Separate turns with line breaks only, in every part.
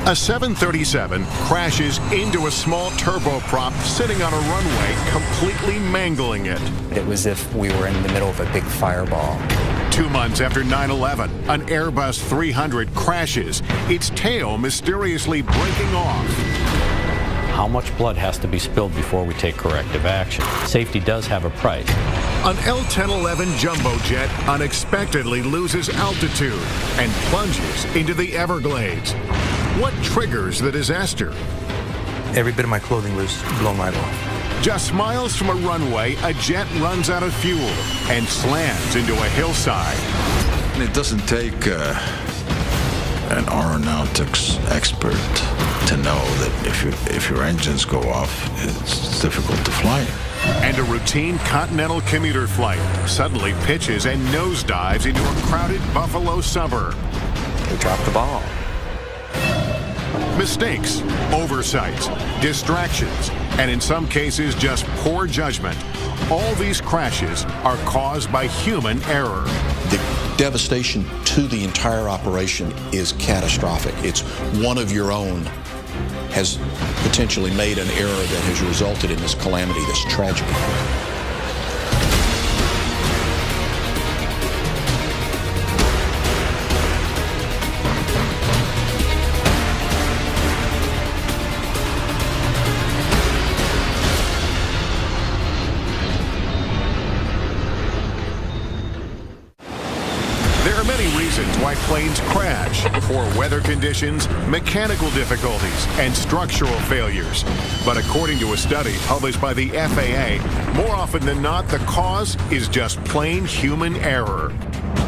A 737 crashes into a small turboprop sitting on a runway, completely mangling it.
It was as if we were in the middle of a big fireball.
2 months after 9/11, an Airbus 300 crashes, its tail mysteriously breaking off.
How much blood has to be spilled before we take corrective action? Safety does have a price.
An L-1011 jumbo jet unexpectedly loses altitude and plunges into the Everglades. What triggers the disaster?
Every bit of my clothing was blown right off.
Just miles from a runway, a jet runs out of fuel and slams into a hillside.
It doesn't take an aeronautics expert to know that if your engines go off, it's difficult to fly.
And a routine continental commuter flight suddenly pitches and nosedives into a crowded Buffalo suburb.
We dropped the ball.
Mistakes, oversights, distractions, and in some cases just poor judgment. All these crashes are caused by human error.
The devastation to the entire operation is catastrophic. It's one of your own has potentially made an error that has resulted in this calamity, this tragedy.
There are many reasons why planes crash: poor weather conditions, mechanical difficulties, and structural failures. But according to a study published by the FAA, more often than not, the cause is just plain human error.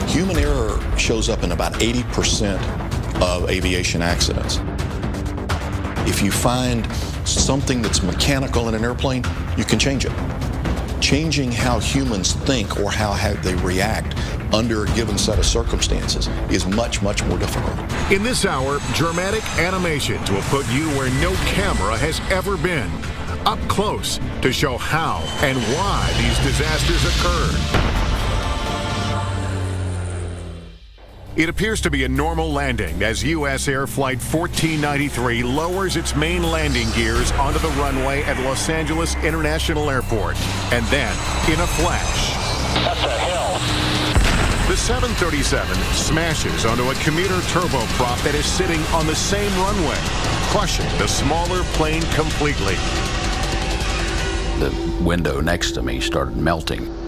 Human error shows up in about 80% of aviation accidents. If you find something that's mechanical in an airplane, you can change it. Changing how humans think or how they react under a given set of circumstances is much, much more difficult.
In this hour, dramatic animations will put you where no camera has ever been, up close to show how and why these disasters occurred. It appears to be a normal landing as U.S. Air Flight 1493 lowers its main landing gears onto the runway at Los Angeles International Airport. And then, in a flash,
that's a hill.
The 737 smashes onto a commuter turboprop that is sitting on the same runway, crushing the smaller plane completely.
The window next to me started melting.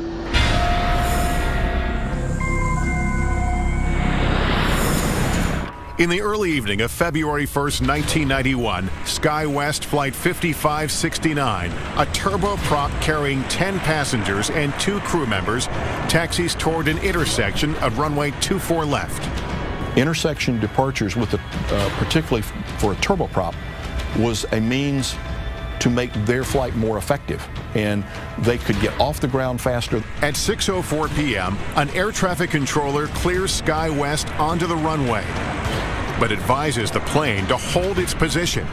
In the early evening of February 1st, 1991, SkyWest Flight 5569, a turboprop carrying 10 passengers and 2 crew members, taxis toward an intersection of runway 24 left.
Intersection departures, with particularly for a turboprop, was a means to make their flight more effective, and they could get off the ground faster.
At 6:04 p.m., an air traffic controller clears SkyWest onto the runway, but advises the plane to hold its position.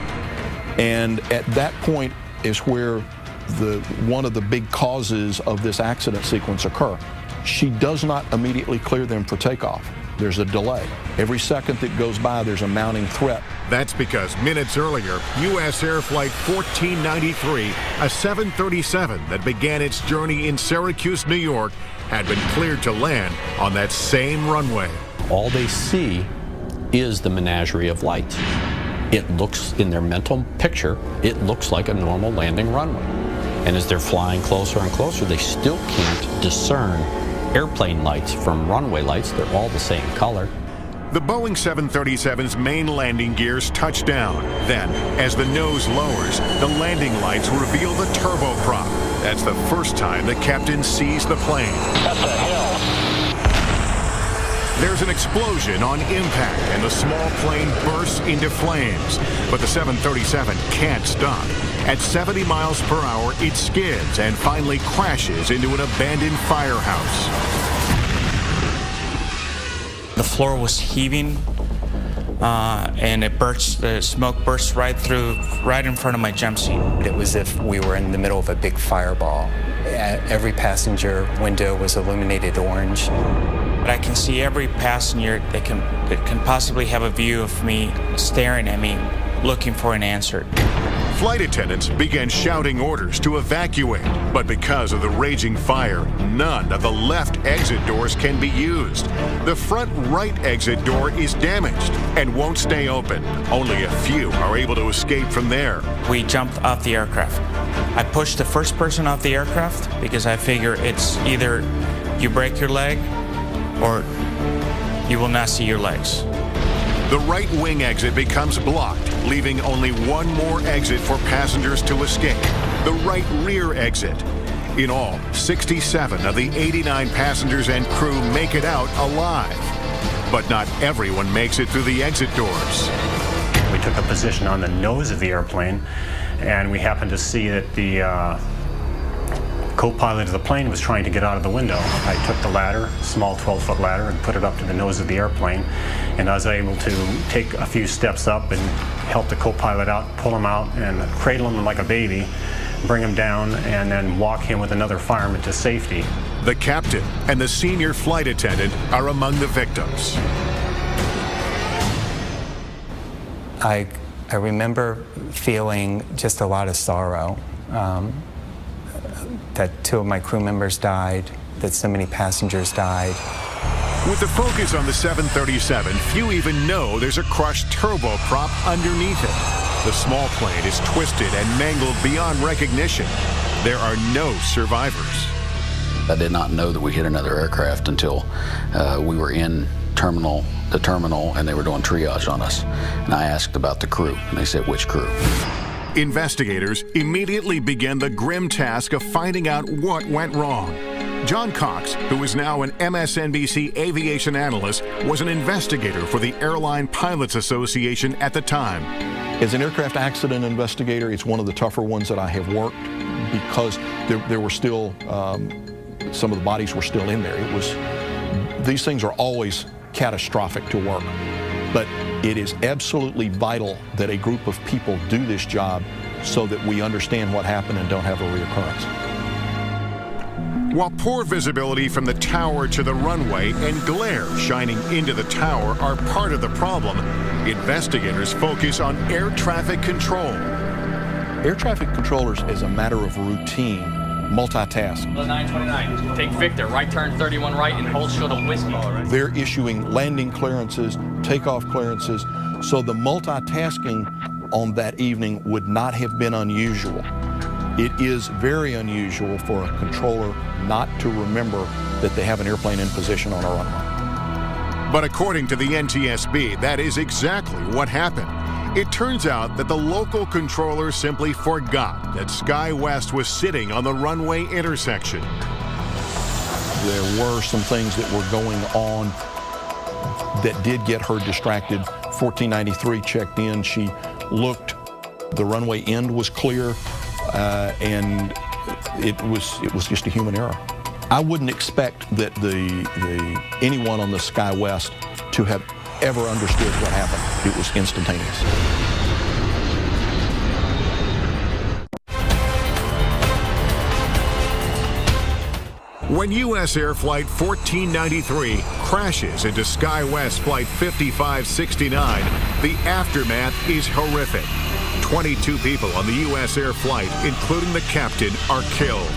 And at that point is where one of the big causes of this accident sequence occur. She does not immediately clear them for takeoff. There's a delay. Every second that goes by, there's a mounting threat.
That's because minutes earlier, U.S. Air Flight 1493, a 737 that began its journey in Syracuse, New York, had been cleared to land on that same runway.
All they see is the menagerie of lights. It looks, in their mental picture, it looks like a normal landing runway. And as they're flying closer and closer, they still can't discern airplane lights from runway lights. They're all the same color.
The Boeing 737's main landing gears touch down. Then, as the nose lowers, the landing lights reveal the turboprop. That's the first time the captain sees the plane.
That's a hill.
There's an explosion on impact, and the small plane bursts into flames. But the 737 can't stop. At 70 miles per hour, it skids and finally crashes into an abandoned firehouse.
The floor was heaving
and the smoke burst right in front of my jump seat.
It was as if we were in the middle of a big fireball. Every passenger window was illuminated orange.
But I can see every passenger that can possibly have a view of me staring at me, looking for an answer.
Flight attendants began shouting orders to evacuate, but because of the raging fire, none of the left exit doors can be used. The front right exit door is damaged and won't stay open. Only a few are able to escape from there.
We jumped off the aircraft. I pushed the first person off the aircraft because I figure it's either you break your leg or you will not see your legs.
The right wing exit becomes blocked, leaving only one more exit for passengers to escape, the right rear exit. In all, 67 of the 89 passengers and crew make it out alive. But not everyone makes it through the exit doors.
We took a position on the nose of the airplane, and we happened to see that the co-pilot of the plane was trying to get out of the window. I took the ladder, small 12-foot ladder, and put it up to the nose of the airplane. And I was able to take a few steps up and help the co-pilot out, pull him out, and cradle him like a baby, bring him down, and then walk him with another fireman to safety.
The captain and the senior flight attendant are among the victims.
I remember feeling just a lot of sorrow. That 2 of my crew members died, that so many passengers died.
With the focus on the 737, few even know there's a crushed turboprop underneath it. The small plane is twisted and mangled beyond recognition. There are no survivors.
I did not know that we hit another aircraft until we were in the terminal, and they were doing triage on us. And I asked about the crew, and they said, "Which crew?"
Investigators immediately began the grim task of finding out what went wrong. John Cox, who is now an MSNBC aviation analyst, was an investigator for the Airline Pilots Association at the time.
As an aircraft accident investigator, it's one of the tougher ones that I have worked because there were still, some of the bodies were still in there. These things are always catastrophic to work, but it is absolutely vital that a group of people do this job so that we understand what happened and don't have a reoccurrence.
While poor visibility from the tower to the runway and glare shining into the tower are part of the problem, investigators focus on air traffic control.
Air traffic controllers, as a matter of routine, multitask.
929, take Victor, right turn 31 right and hold short of Whiskey.
They're issuing landing clearances, takeoff clearances, so the multitasking on that evening would not have been unusual. It is very unusual for a controller not to remember that they have an airplane in position on a runway.
But according to the NTSB, that is exactly what happened. It turns out that the local controller simply forgot that SkyWest was sitting on the runway intersection.
There were some things that were going on that did get her distracted. 1493 checked in. She looked. The runway end was clear, and it was just a human error. I wouldn't expect that anyone on the SkyWest to have ever understood what happened. It was instantaneous.
When U.S. Air Flight 1493 crashes into SkyWest Flight 5569, the aftermath is horrific. 22 people on the U.S. Air flight, including the captain, are killed.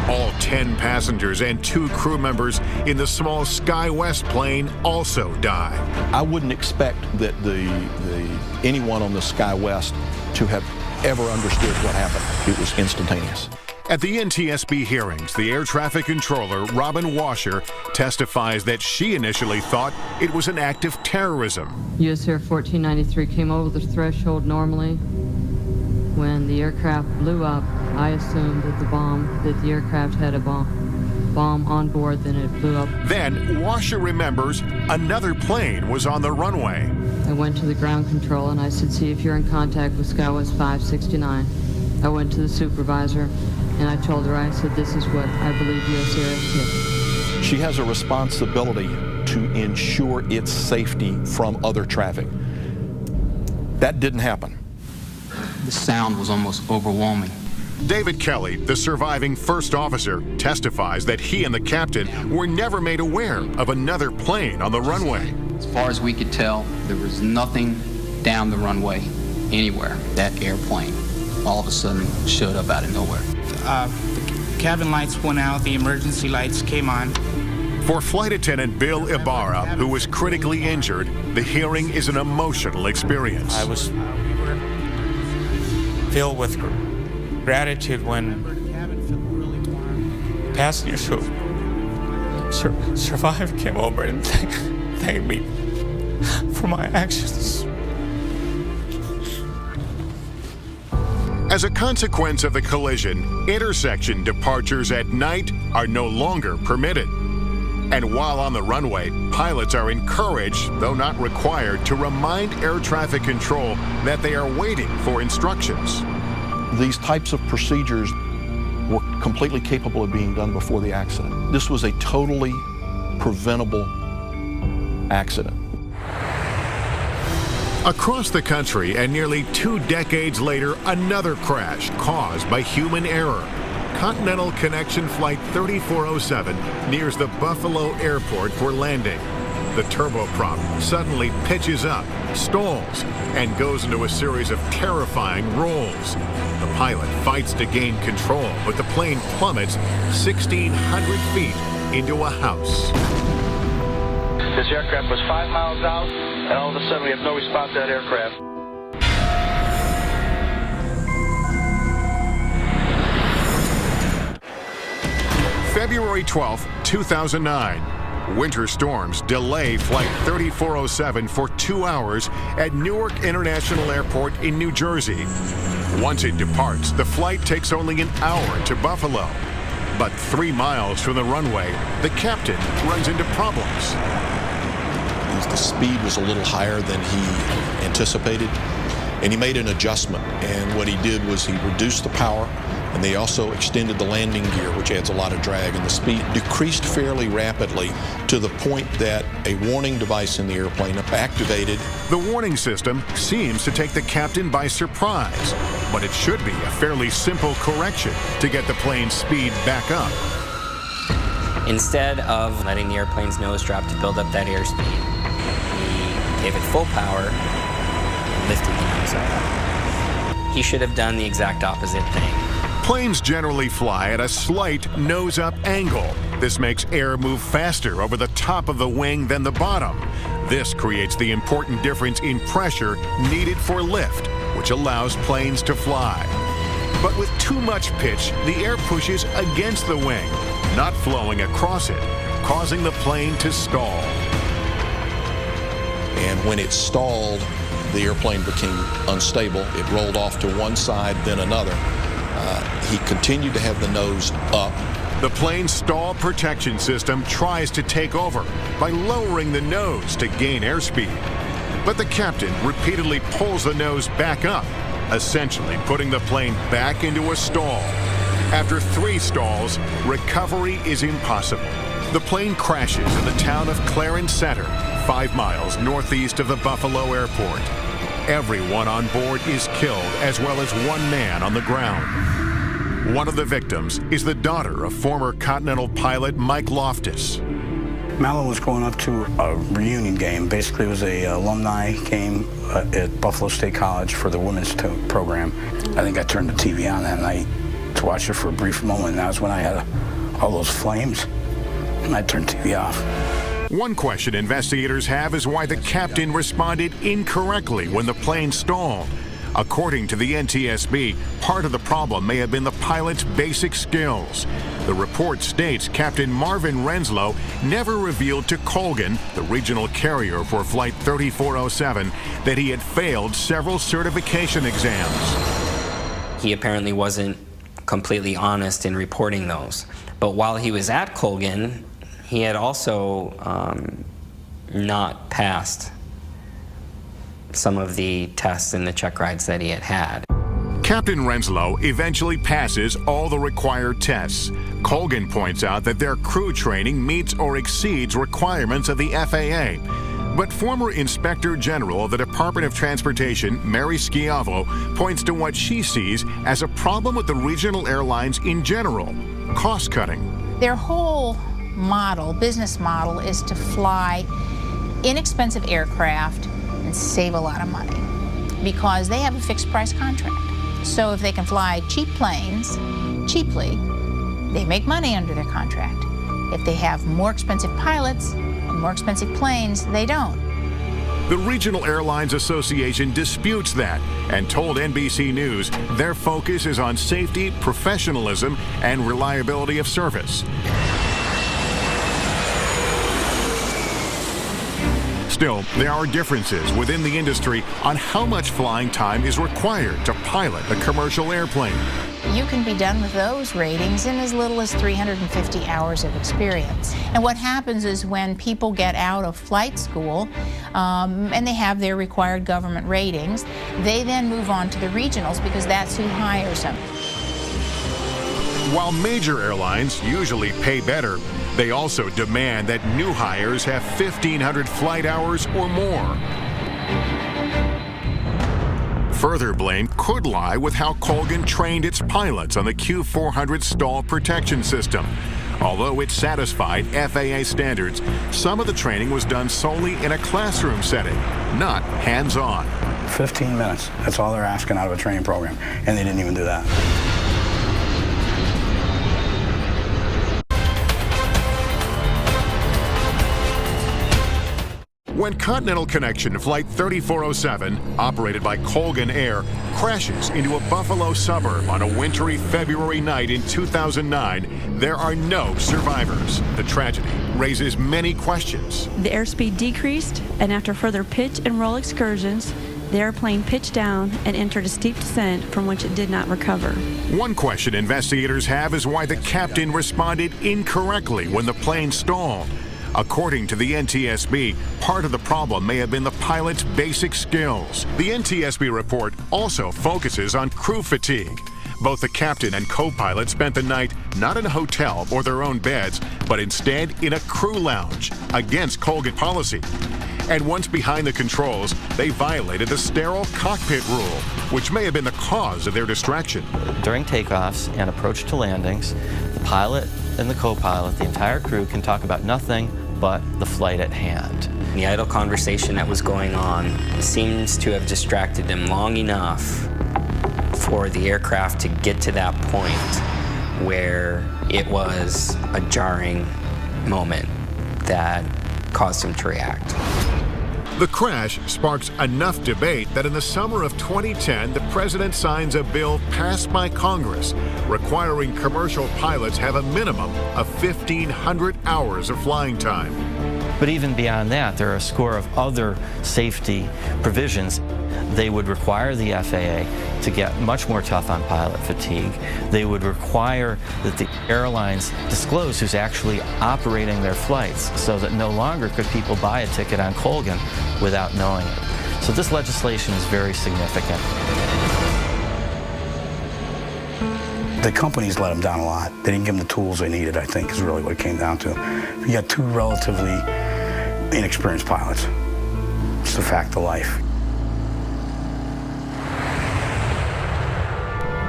All 10 passengers and 2 crew members in the small SkyWest plane also die.
I wouldn't expect that anyone on the SkyWest to have ever understood what happened. It was instantaneous.
At the NTSB hearings, the air traffic controller, Robin Washer, testifies that she initially thought it was an act of terrorism.
U.S. Air 1493 came over the threshold normally. When the aircraft blew up, I assumed that the aircraft had a bomb on board, then it blew up.
Then Washer remembers another plane was on the runway.
I went to the ground control and I said, see if you're in contact with SkyWest 569. I went to the supervisor and I told her, I said, this is what I believe U.S. Air hit.
She has a responsibility to ensure its safety from other traffic.
That didn't happen.
The sound was almost overwhelming.
David Kelly, the surviving first officer, testifies that he and the captain were never made aware of another plane on the runway.
As far as we could tell, there was nothing down the runway anywhere. That airplane all of a sudden showed up out of nowhere.
The cabin lights went out, the emergency lights came on.
For Flight Attendant Bill Ibarra, who was critically injured, the hearing is an emotional experience.
I was filled with gratitude when passengers who survived came over and thanked me for my actions.
As a consequence of the collision, intersection departures at night are no longer permitted. And while on the runway, pilots are encouraged, though not required, to remind air traffic control that they are waiting for instructions.
These types of procedures were completely capable of being done before the accident. This was a totally preventable accident.
Across the country, and nearly 2 decades later, another crash caused by human error. Continental Connection Flight 3407 nears the Buffalo Airport for landing. The turboprop suddenly pitches up, stalls, and goes into a series of terrifying rolls. The pilot fights to gain control, but the plane plummets 1,600 feet into a house.
This aircraft was 5 miles out, and all of a sudden we have no response to that aircraft.
February 12, 2009. Winter storms delay Flight 3407 for 2 hours at Newark International Airport in New Jersey. Once it departs, the flight takes only an hour to Buffalo. But 3 miles from the runway, the captain runs into problems.
The speed was a little higher than he anticipated, and he made an adjustment. And what he did was he reduced the power, and they also extended the landing gear, which adds a lot of drag, and the speed decreased fairly rapidly to the point that a warning device in the airplane activated.
The warning system seems to take the captain by surprise, but it should be a fairly simple correction to get the plane's speed back up.
Instead of letting the airplane's nose drop to build up that airspeed, he gave it full power and lifted the nose up. He should have done the exact opposite thing.
Planes generally fly at a slight nose-up angle. This makes air move faster over the top of the wing than the bottom. This creates the important difference in pressure needed for lift, which allows planes to fly. But with too much pitch, the air pushes against the wing, not flowing across it, causing the plane to stall.
And when it stalled, the airplane became unstable. It rolled off to one side, then another. He continued to have the nose up.
The plane's stall protection system tries to take over by lowering the nose to gain airspeed. But the captain repeatedly pulls the nose back up, essentially putting the plane back into a stall. After 3 stalls, recovery is impossible. The plane crashes in the town of Clarence Center, 5 miles northeast of the Buffalo Airport. Everyone on board is killed, as well as 1 man on the ground. One of the victims is the daughter of former Continental pilot Mike Loftus.
Mallow was going up to a reunion game. Basically, it was a alumni game at Buffalo State College for the women's program. I think I turned the TV on that night to watch it for a brief moment, and that was when I had all those flames, and I turned the TV off.
One question investigators have is why the captain responded incorrectly when the plane stalled. According to the NTSB, part of the problem may have been the pilot's basic skills. The report states Captain Marvin Renslow never revealed to Colgan, the regional carrier for Flight 3407, that he had failed several certification exams.
He apparently wasn't completely honest in reporting those. But while he was at Colgan, he had also not passed some of the tests and the check rides that he had had.
Captain Renslow eventually passes all the required tests. Colgan points out that their crew training meets or exceeds requirements of the FAA. But former Inspector General of the Department of Transportation, Mary Schiavo, points to what she sees as a problem with the regional airlines in general: cost-cutting.
Their whole model, business model, is to fly inexpensive aircraft and save a lot of money because they have a fixed price contract. So if they can fly cheap planes cheaply, they make money under their contract. If they have more expensive pilots and more expensive planes, they don't.
The Regional Airlines Association disputes that and told NBC News their focus is on safety, professionalism, and reliability of service. Still, there are differences within the industry on how much flying time is required to pilot a commercial airplane.
You can be done with those ratings in as little as 350 hours of experience. And what happens is when people get out of flight school and they have their required government ratings, they then move on to the regionals because that's who hires them.
While major airlines usually pay better, they also demand that new hires have 1,500 flight hours or more. Further blame could lie with how Colgan trained its pilots on the Q400 stall protection system. Although it satisfied FAA standards, some of the training was done solely in a classroom setting, not hands-on.
15 minutes, that's all they're asking out of a training program, and they didn't even do that.
When Continental Connection Flight 3407, operated by Colgan Air, crashes into a Buffalo suburb on a wintry February night in 2009, there are no survivors. The tragedy raises many questions.
The airspeed decreased, and after further pitch and roll excursions, the airplane pitched down and entered a steep descent from which it did not recover.
One question investigators have is why the captain responded incorrectly when the plane stalled. According to the NTSB, part of the problem may have been the pilot's basic skills. The NTSB report also focuses on crew fatigue. Both the captain and co-pilot spent the night not in a hotel or their own beds, but instead in a crew lounge, against Colgan policy. And once behind the controls, they violated the sterile cockpit rule, which may have been the cause of their distraction.
During takeoffs and approach to landings, the pilot and the co-pilot, the entire crew, can talk about nothing but the flight at hand.
The idle conversation that was going on seems to have distracted them long enough for the aircraft to get to that point where it was a jarring moment that caused them to react.
The crash sparks enough debate that in the summer of 2010, the president signs a bill passed by Congress requiring commercial pilots have a minimum of 1,500 hours of flying time.
But even beyond that, there are a score of other safety provisions. They would require the FAA to get much more tough on pilot fatigue. They would require that the airlines disclose who's actually operating their flights so that no longer could people buy a ticket on Colgan without knowing it. So this legislation is very significant.
The companies let them down a lot. They didn't give them the tools they needed, I think, is really what it came down to. You got two relatively inexperienced pilots. It's the fact of life.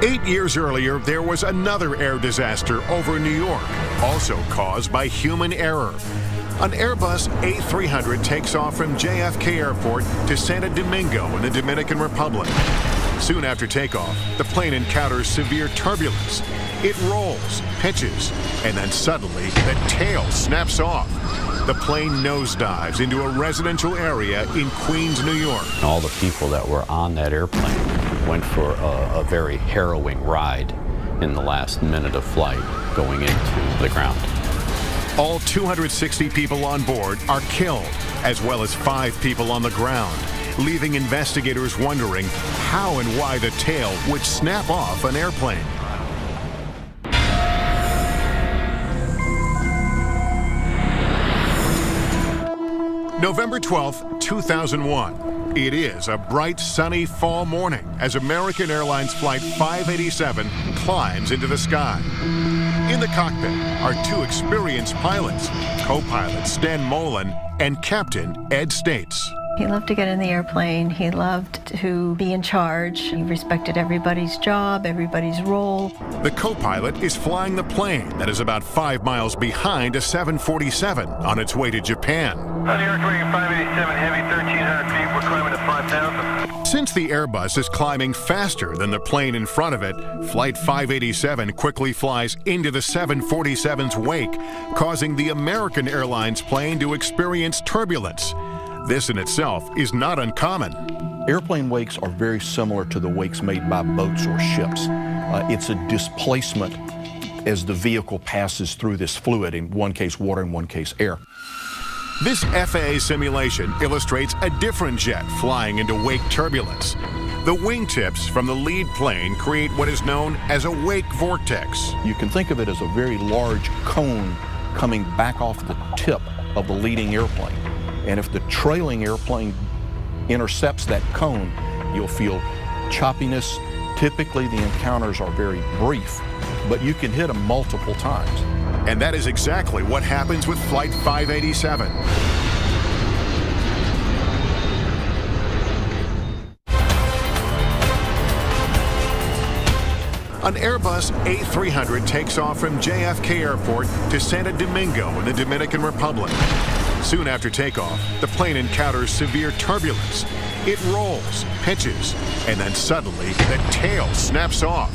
8 years earlier, there was another air disaster over New York, also caused by human error. An Airbus A300 takes off from JFK Airport to Santo Domingo in the Dominican Republic. Soon after takeoff, the plane encounters severe turbulence. It rolls, pitches, and then suddenly the tail snaps off. The plane nosedives into a residential area in Queens, New York.
All the people that were on that airplane went for a very harrowing ride in the last minute of flight going into the ground.
All 260 people on board are killed, as well as 5 people on the ground, leaving investigators wondering how and why the tail would snap off an airplane. November 12th, 2001. It is a bright, sunny fall morning as American Airlines Flight 587 climbs into the sky. In the cockpit are two experienced pilots, co-pilot Stan Mullen and Captain Ed States.
He loved to get in the airplane. He loved to be in charge. He respected everybody's job, everybody's role.
The co-pilot is flying the plane that is about 5 miles behind a 747 on its way to Japan.
On the Aircraft 587 Heavy, 1,300 feet, we're climbing to 5,000.
Since the Airbus is climbing faster than the plane in front of it, Flight 587 quickly flies into the 747's wake, causing the American Airlines plane to experience turbulence. This in itself is not uncommon.
Airplane wakes are very similar to the wakes made by boats or ships. It's a displacement as the vehicle passes through this fluid, in one case water, in one case air.
This FAA simulation illustrates a different jet flying into wake turbulence. The wingtips from the lead plane create what is known as a wake vortex.
You can think of it as a very large cone coming back off the tip of the leading airplane. And if the trailing airplane intercepts that cone, you'll feel choppiness. Typically, the encounters are very brief, but you can hit them multiple times.
And that is exactly what happens with Flight 587. An Airbus A300 takes off from JFK Airport to Santo Domingo in the Dominican Republic. Soon after takeoff, the plane encounters severe turbulence. It rolls, pitches, and then suddenly the tail snaps off.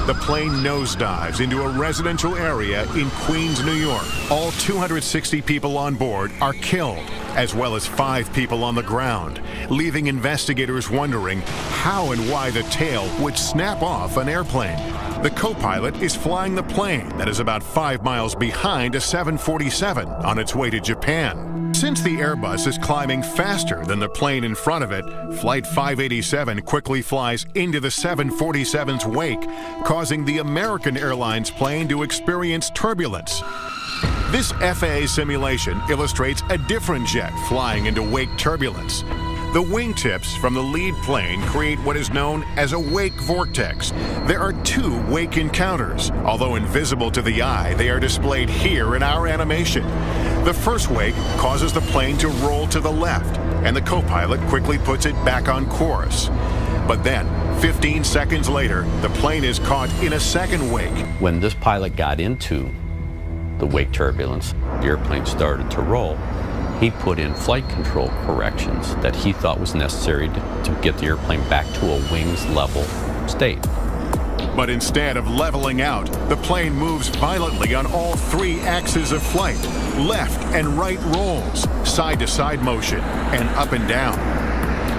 The plane nosedives into a residential area in Queens, New York. All 260 people on board are killed, as well as 5 people on the ground, leaving investigators wondering how and why the tail would snap off an airplane. The co-pilot is flying the plane that is about 5 miles behind a 747 on its way to Japan. Since the Airbus is climbing faster than the plane in front of it, Flight 587 quickly flies into the 747's wake, causing the American Airlines plane to experience turbulence. This FAA simulation illustrates a different jet flying into wake turbulence. The wingtips from the lead plane create what is known as a wake vortex. There are 2 wake encounters. Although invisible to the eye, they are displayed here in our animation. The first wake causes the plane to roll to the left, and the co-pilot quickly puts it back on course. But then, 15 seconds later, the plane is caught in a second wake.
When this pilot got into the wake turbulence, the airplane started to roll. He put in flight control corrections that he thought was necessary to get the airplane back to a wings level state.
But instead of leveling out, the plane moves violently on all 3 axes of flight. Left and right rolls, side-to-side motion, and up and down.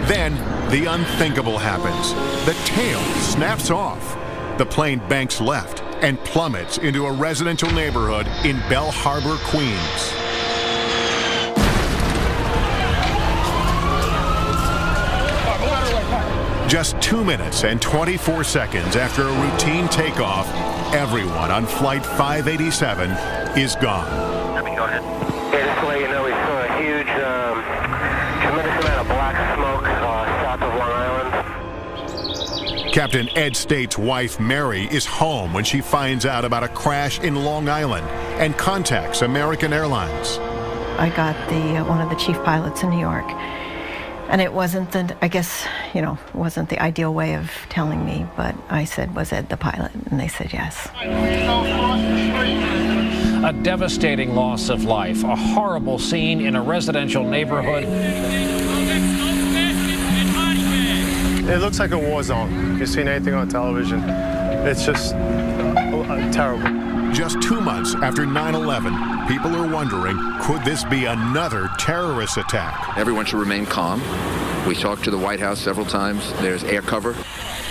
Then, the unthinkable happens. The tail snaps off. The plane banks left and plummets into a residential neighborhood in Bell Harbor, Queens. Just 2 minutes and 24 seconds after a routine takeoff, everyone on Flight 587 is gone.
Go ahead. Yeah, just to let you know, we saw a huge, tremendous amount of black smoke south of Long Island.
Captain Ed State's wife, Mary, is home when she finds out about a crash in Long Island and contacts American Airlines.
I got one of the chief pilots in New York. And it wasn't wasn't the ideal way of telling me, but I said, was Ed the pilot? And they said yes.
A devastating loss of life, a horrible scene in a residential neighborhood.
It looks like a war zone. If you've seen anything on television, it's just terrible.
Just 2 months after 9/11, people are wondering, could this be another terrorist attack?
Everyone should remain calm. We talked to the White House several times. There's air cover.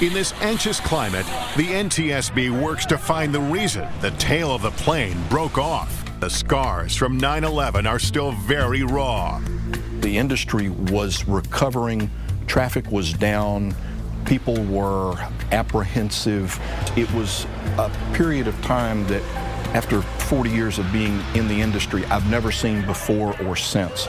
In this anxious climate, the NTSB works to find the reason the tail of the plane broke off. The scars from 9/11 are still very raw.
The industry was recovering, traffic was down, people were apprehensive. It was a period of time that, after 40 years of being in the industry, I've never seen before or since.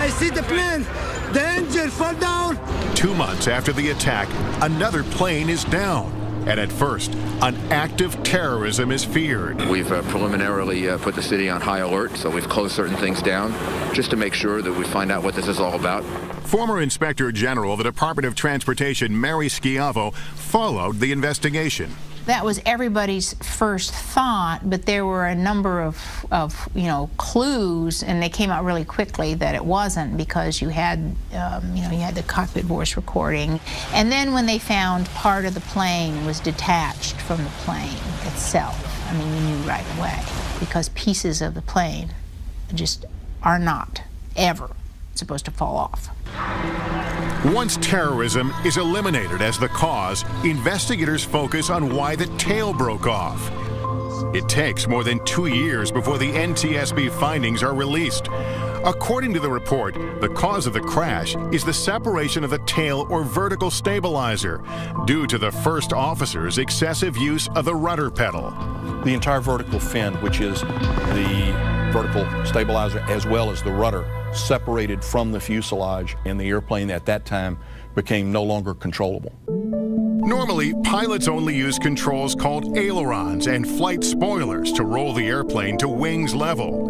I see the plane. The engine fell down.
2 months after the attack, another plane is down. And at first, an act of terrorism is feared.
We've preliminarily put the city on high alert, so we've closed certain things down just to make sure that we find out what this is all about.
Former Inspector General of the Department of Transportation, Mary Schiavo, followed the investigation.
That was everybody's first thought, but there were a number of clues, and they came out really quickly that it wasn't, because you had the cockpit voice recording. And then when they found part of the plane was detached from the plane itself, I mean, you knew right away, because pieces of the plane just are not ever supposed to fall off.
Once terrorism is eliminated as the cause, investigators focus on why the tail broke off. It takes more than 2 years before the NTSB findings are released. According to the report, the cause of the crash is the separation of the tail or vertical stabilizer due to the first officer's excessive use of the rudder pedal.
The entire vertical fin, which is the vertical stabilizer as well as the rudder, separated from the fuselage, and the airplane at that time became no longer controllable.
Normally, pilots only use controls called ailerons and flight spoilers to roll the airplane to wings level.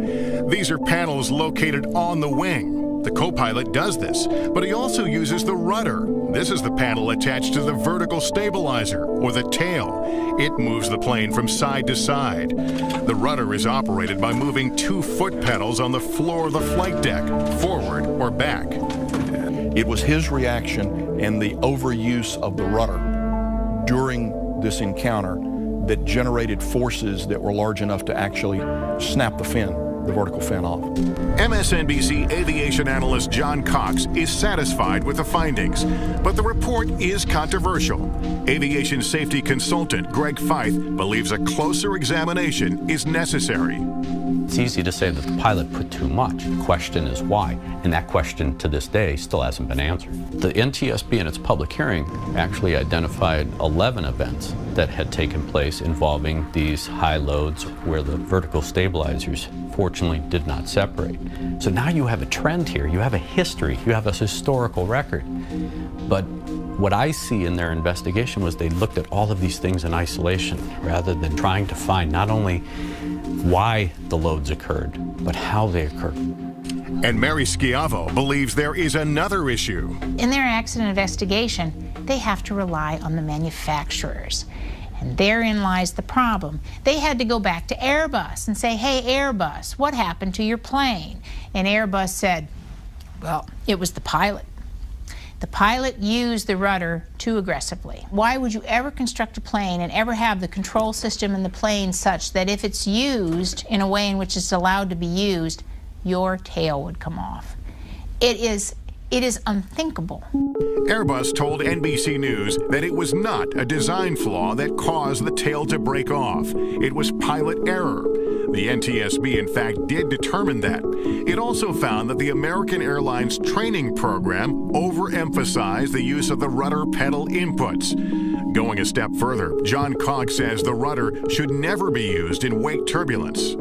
These are panels located on the wing. The co-pilot does this, but he also uses the rudder. This is the panel attached to the vertical stabilizer, or the tail. It moves the plane from side to side. The rudder is operated by moving 2 foot pedals on the floor of the flight deck, forward or back.
It was his reaction and the overuse of the rudder during this encounter that generated forces that were large enough to actually snap the fin, the vertical fin, off.
MSNBC aviation analyst John Cox is satisfied with the findings, but the report is controversial. Aviation safety consultant Greg Feith believes a closer examination is necessary.
It's easy to say that the pilot put too much. The question is why, and that question to this day still hasn't been answered. The NTSB in its public hearing actually identified 11 events that had taken place involving these high loads where the vertical stabilizers fortunately did not separate. So now you have a trend here, you have a history, you have a historical record. But what I see in their investigation was they looked at all of these things in isolation rather than trying to find not only why the loads occurred, but how they occurred.
And Mary Schiavo believes there is another issue.
In their accident investigation, they have to rely on the manufacturers. And therein lies the problem. They had to go back to Airbus and say, hey, Airbus, what happened to your plane? And Airbus said, well, it was the pilot. The pilot used the rudder too aggressively. Why would you ever construct a plane and ever have the control system in the plane such that if it's used in a way in which it's allowed to be used, your tail would come off? It is unthinkable.
Airbus told NBC News that it was not a design flaw that caused the tail to break off. It was pilot error. The NTSB, in fact, did determine that. It also found that the American Airlines training program overemphasized the use of the rudder pedal inputs. Going a step further, John Cox says the rudder should never be used in wake turbulence.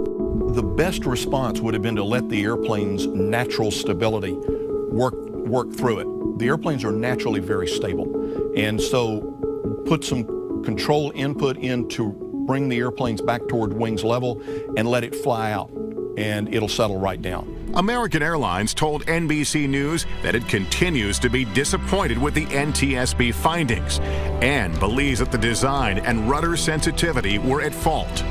The best response would have been to let the airplane's natural stability work through it. The airplanes are naturally very stable, and so put some control input in to bring the airplanes back toward wings level and let it fly out, and it'll settle right down.
American Airlines told NBC News that it continues to be disappointed with the NTSB findings and believes that the design and rudder sensitivity were at fault.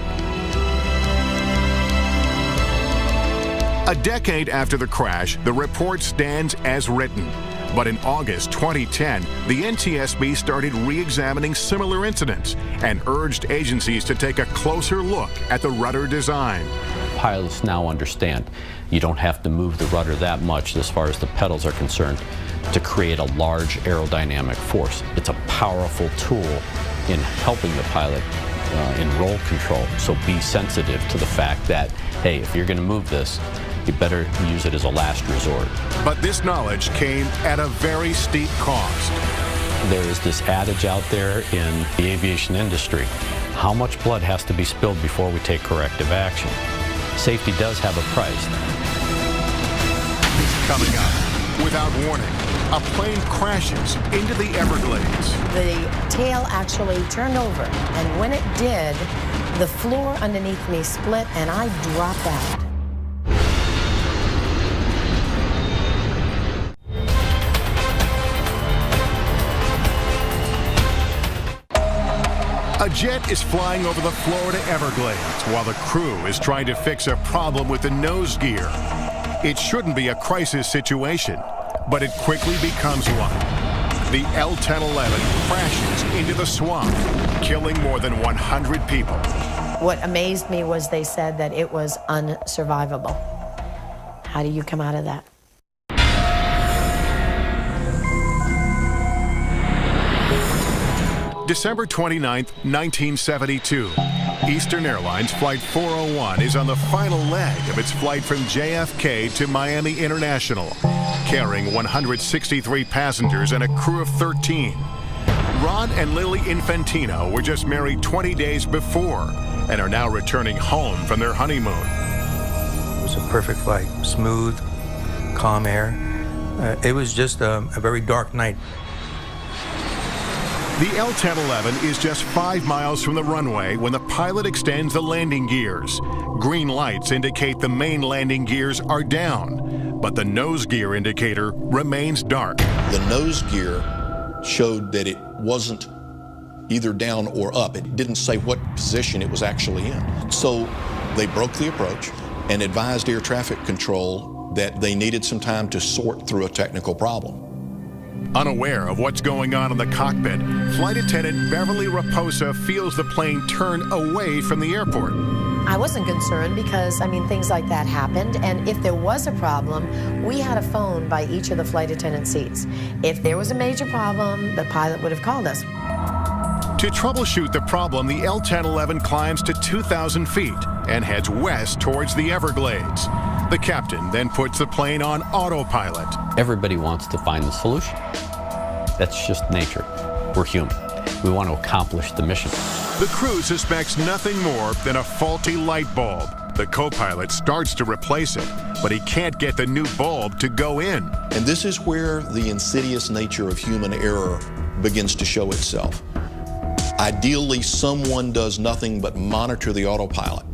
A decade after the crash, the report stands as written. But in August 2010, the NTSB started re-examining similar incidents and urged agencies to take a closer look at the rudder design.
Pilots now understand you don't have to move the rudder that much as far as the pedals are concerned to create a large aerodynamic force. It's a powerful tool in helping the pilot in roll control. So be sensitive to the fact that, hey, if you're going to move this, you better use it as a last resort.
But this knowledge came at a very steep cost.
There is this adage out there in the aviation industry: how much blood has to be spilled before we take corrective action? Safety does have a price.
Coming up, without warning, a plane crashes into the Everglades.
The tail actually turned over, and when it did, the floor underneath me split and I dropped out.
A jet is flying over the Florida Everglades while the crew is trying to fix a problem with the nose gear. It shouldn't be a crisis situation, but it quickly becomes one. The L-1011 crashes into the swamp, killing more than 100 people.
What amazed me was they said that it was unsurvivable. How do you come out of that?
December 29, 1972. Eastern Airlines Flight 401 is on the final leg of its flight from JFK to Miami International, carrying 163 passengers and a crew of 13. Ron and Lily Infantino were just married 20 days before and are now returning home from their honeymoon.
It was a perfect flight, smooth, calm air. It was just a very dark night.
The L-1011 is just 5 miles from the runway when the pilot extends the landing gears. Green lights indicate the main landing gears are down, but the nose gear indicator remains dark.
The nose gear showed that it wasn't either down or up. It didn't say what position it was actually in. So they broke the approach and advised air traffic control that they needed some time to sort through a technical problem.
Unaware of what's going on in the cockpit, Flight Attendant Beverly Raposa feels the plane turn away from the airport.
I wasn't concerned because, things like that happened, and if there was a problem, we had a phone by each of the flight attendant seats. If there was a major problem, the pilot would have called us.
To troubleshoot the problem, the L-1011 climbs to 2,000 feet and heads west towards the Everglades. The captain then puts the plane on autopilot.
Everybody wants to find the solution. That's just nature. We're human. We want to accomplish the mission.
The crew suspects nothing more than a faulty light bulb. The co-pilot starts to replace it, but he can't get the new bulb to go in.
And this is where the insidious nature of human error begins to show itself. Ideally, someone does nothing but monitor the autopilot.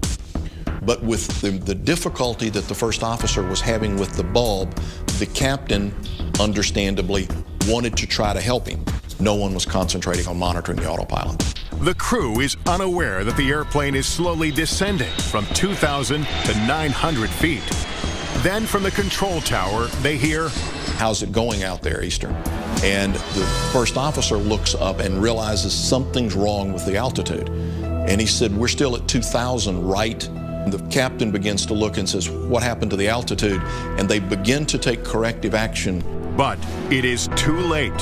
But with the difficulty that the first officer was having with the bulb, the captain, understandably, wanted to try to help him. No one was concentrating on monitoring the autopilot.
The crew is unaware that the airplane is slowly descending from 2,000 to 900 feet. Then from the control tower, they hear,
"How's it going out there, Eastern?" And the first officer looks up and realizes something's wrong with the altitude. And he said, "We're still at 2,000, right?" The captain begins to look and says, "What happened to the altitude?" And they begin to take corrective action.
But it is too late.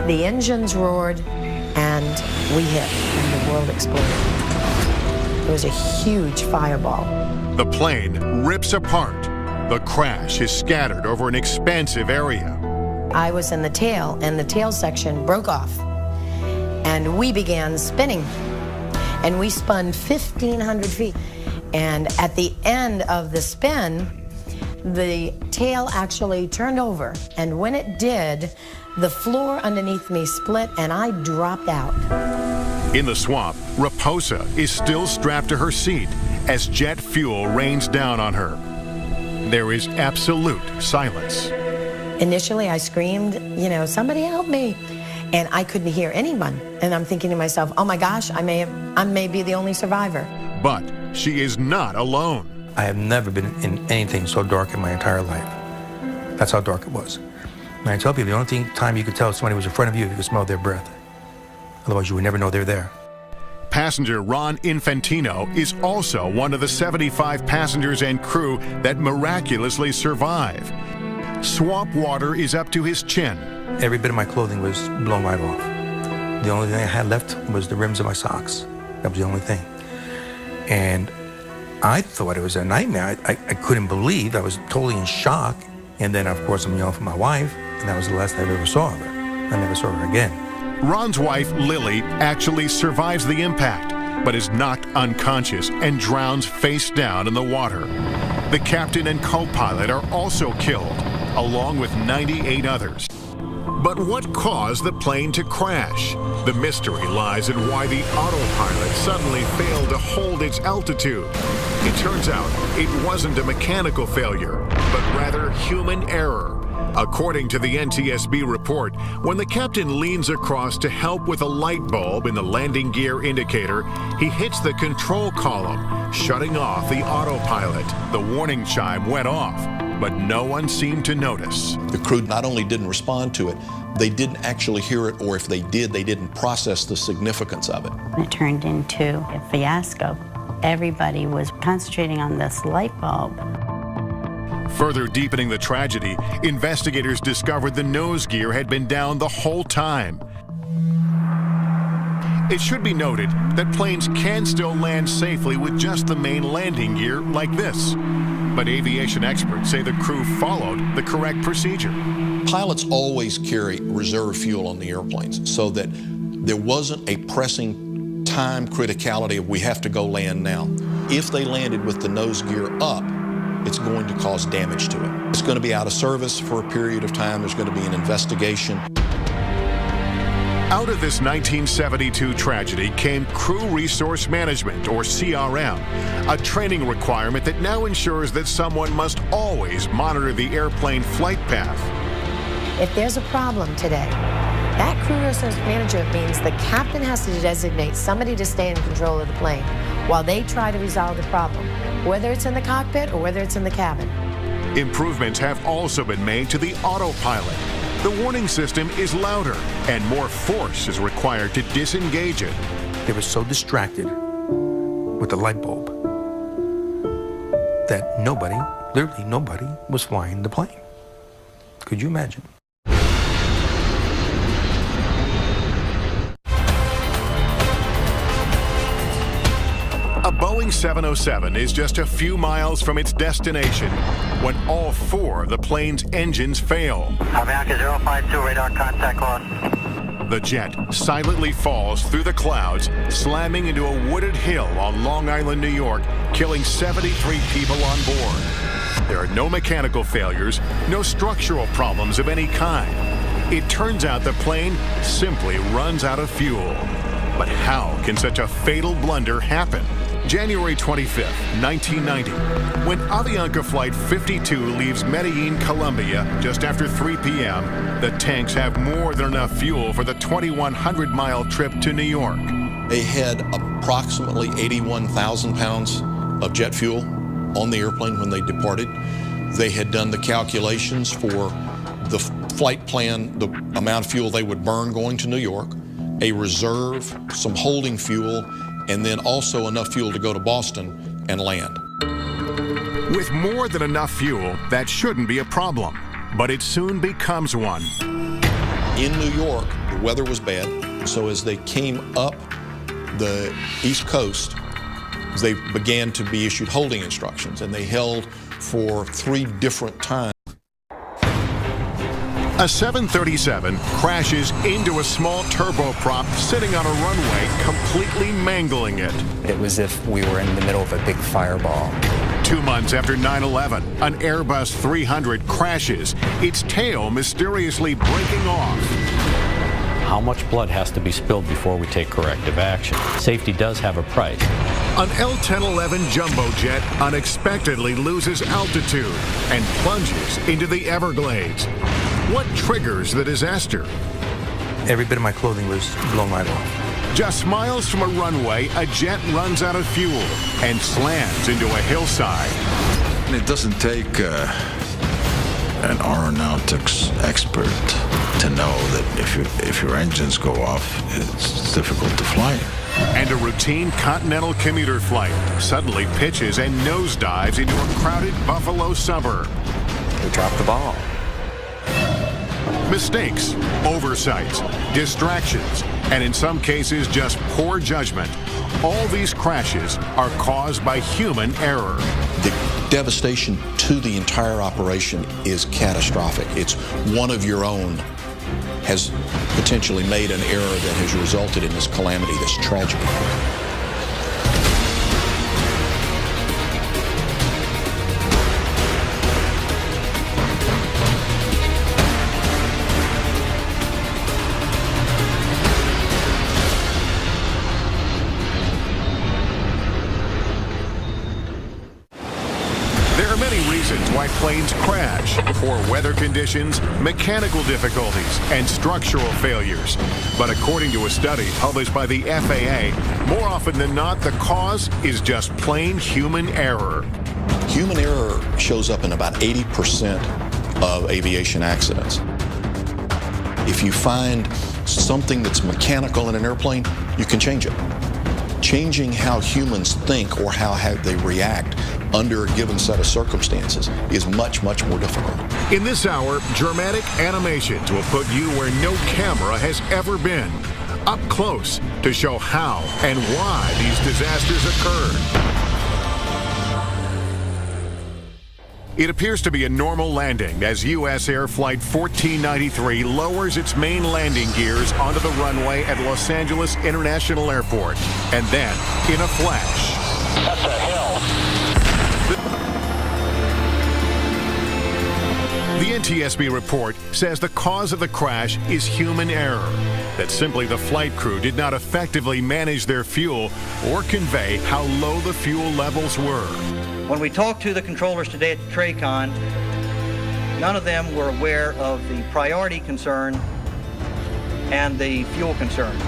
The engines roared and we hit and the world exploded. It was a huge fireball.
The plane rips apart. The crash is scattered over an expansive area.
I was in the tail and the tail section broke off and we began spinning and we spun 1,500 feet. And at the end of the spin, the tail actually turned over. And when it did, the floor underneath me split and I dropped out.
In the swamp, Raposa is still strapped to her seat as jet fuel rains down on her. There is absolute silence.
Initially, I screamed, "Somebody help me." And I couldn't hear anyone. And I'm thinking to myself, oh my gosh, I may be the only survivor.
But she is not alone.
I have never been in anything so dark in my entire life. That's how dark it was. And I tell people, the only time you could tell if somebody was in front of you, you could smell their breath. Otherwise, you would never know they're there.
Passenger Ron Infantino is also one of the 75 passengers and crew that miraculously survive. Swamp water is up to his chin.
Every bit of my clothing was blown right off. The only thing I had left was the rims of my socks. That was the only thing. And I thought it was a nightmare. I couldn't believe. I was totally in shock. And then, of course, I'm yelling for my wife, and that was the last I ever saw of her. I never saw her again.
Ron's wife, Lily, actually survives the impact, but is knocked unconscious and drowns face down in the water. The captain and co-pilot are also killed, along with 98 others. But what caused the plane to crash? The mystery lies in why the autopilot suddenly failed to hold its altitude. It turns out it wasn't a mechanical failure, but rather human error. According to the NTSB report, when the captain leans across to help with a light bulb in the landing gear indicator, he hits the control column, shutting off the autopilot. The warning chime went off, but no one seemed to notice.
The crew not only didn't respond to it, they didn't actually hear it, or if they did, they didn't process the significance of it.
It turned into a fiasco. Everybody was concentrating on this light bulb.
Further deepening the tragedy, investigators discovered the nose gear had been down the whole time. It should be noted that planes can still land safely with just the main landing gear like this. But aviation experts say the crew followed the correct procedure.
Pilots always carry reserve fuel on the airplanes so that there wasn't a pressing time criticality of we have to go land now. If they landed with the nose gear up, it's going to cause damage to it. It's going to be out of service for a period of time. There's going to be an investigation.
Out of this 1972 tragedy came Crew Resource Management, or CRM, a training requirement that now ensures that someone must always monitor the airplane flight path.
If there's a problem today, that crew resource management means the captain has to designate somebody to stay in control of the plane while they try to resolve the problem, whether it's in the cockpit or whether it's in the cabin.
Improvements have also been made to the autopilot. The warning system is louder, and more force is required to disengage it.
They were so distracted with the light bulb that nobody, literally nobody, was flying the plane. Could you imagine?
A Boeing 707 is just a few miles from its destination when all four of the plane's engines fail.
Avianca 052, radar contact lost.
The jet silently falls through the clouds, slamming into a wooded hill on Long Island, New York, killing 73 people on board. There are no mechanical failures, no structural problems of any kind. It turns out the plane simply runs out of fuel. But how can such a fatal blunder happen? January 25th, 1990, when Avianca Flight 52 leaves Medellin, Colombia, just after 3 p.m., the tanks have more than enough fuel for the 2,100-mile trip to New York.
They had approximately 81,000 pounds of jet fuel on the airplane when they departed. They had done the calculations for the flight plan, the amount of fuel they would burn going to New York, a reserve, some holding fuel, and then also enough fuel to go to Boston and land.
With more than enough fuel, that shouldn't be a problem, but it soon becomes one.
In New York, the weather was bad, so as they came up the East Coast, they began to be issued holding instructions, and they held for 3 different times.
A 737 crashes into a small turboprop sitting on a runway, completely mangling it.
It was as if we were in the middle of a big fireball.
2 months after 9/11, an Airbus 300 crashes, its tail mysteriously breaking off.
How much blood has to be spilled before we take corrective action? Safety does have a price.
An L-1011 jumbo jet unexpectedly loses altitude and plunges into the Everglades. What triggers the disaster?
Every bit of my clothing was blown right off.
Just miles from a runway, a jet runs out of fuel and slams into a hillside.
It doesn't take an aeronautics expert to know that if your engines go off, it's difficult to fly.
And a routine continental commuter flight suddenly pitches and nosedives into a crowded Buffalo suburb.
We dropped the ball.
Mistakes, oversights, distractions, and in some cases just poor judgment. All these crashes are caused by human error.
The devastation to the entire operation is catastrophic. It's one of your own has potentially made an error that has resulted in this calamity, this tragedy.
poor weather conditions, mechanical difficulties, and structural failures. But according to a study published by the FAA, more often than not, the cause is just plain human error.
Human error shows up in about 80% of aviation accidents. If you find something that's mechanical in an airplane, you can change it. Changing how humans think or how they react under a given set of circumstances is much, much more difficult.
In this hour, dramatic animations will put you where no camera has ever been, up close to show how and why these disasters occurred. It appears to be a normal landing as U.S. Air Flight 1493 lowers its main landing gears onto the runway at Los Angeles International Airport. And then, in a flash,
That's a hill.
The NTSB report says the cause of the crash is human error, that simply the flight crew did not effectively manage their fuel or convey how low the fuel levels were.
When we talked to the controllers today at the TRACON, none of them were aware of the priority concern and the fuel concern.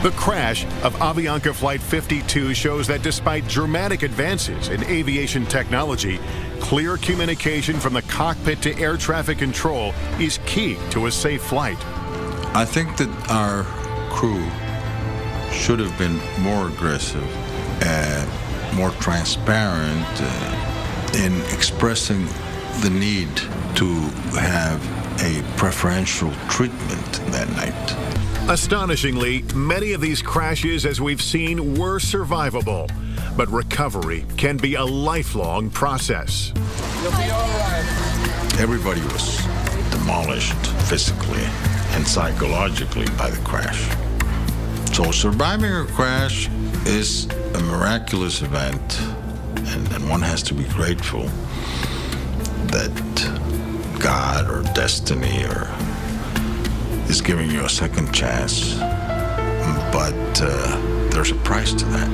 The crash of Avianca Flight 52 shows that despite dramatic advances in aviation technology, clear communication from the cockpit to air traffic control is key to a safe flight.
I think that our crew should have been more aggressive and more transparent in expressing the need to have a preferential treatment that night.
Astonishingly, many of these crashes, as we've seen, were survivable, but recovery can be a lifelong process.
You'll be all right.
Everybody was demolished physically and psychologically by the crash. So surviving a crash is a miraculous event, and one has to be grateful that God or destiny is giving you a second chance, but there's a price to that.